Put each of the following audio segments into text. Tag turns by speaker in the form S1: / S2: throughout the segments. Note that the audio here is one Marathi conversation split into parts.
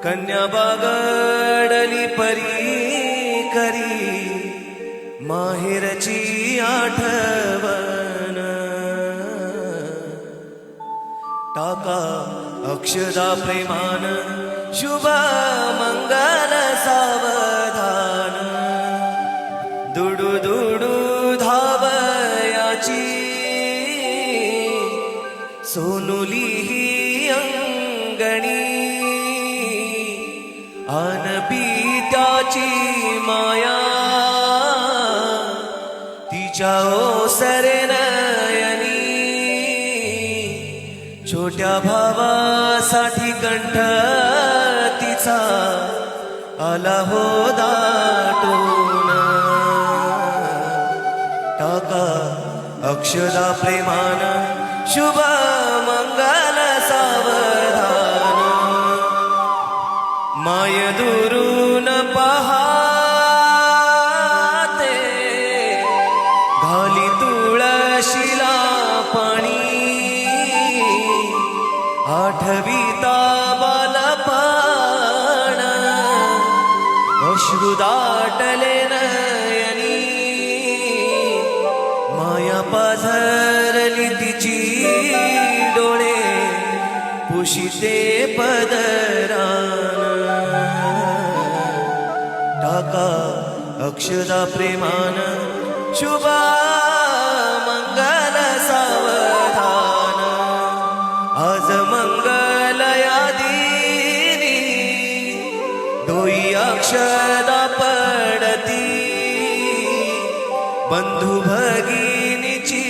S1: कन्या बागडली परी करी माहेरची आठवण टाका अक्षदा प्रेमान शुभ मंगल सावधान दुडू दुडू धावयाची सोनुली ही अंगणी अनपित्याची माया तिच्या ओसरे नयनी छोट्या भावासाठी कंठ तिचा आला हो दाटून टाका अक्षदा प्रेमान शुभ मंगल सावधान माय दुरून पहाते घाली तुळशीला पाणी आठविता बालपण अश्रू दाटले नयनी माया पाझरली तिची डोळे पुशिते पदरान टाका अक्षदा प्रेमान शुभ मंगल सावधान आज मंगल यादीनी डोई अक्षदा पडती बंधू भगिनीची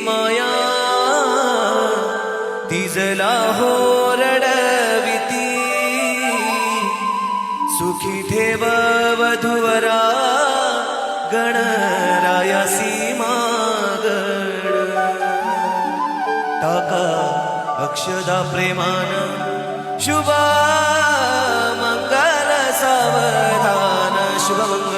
S1: माया तिजला हो रडविती सुखी ठेव वधूवरा गणरायासी मागण टाका अक्षदा प्रेमान शुभ मंगल सावधान शुभ मंगल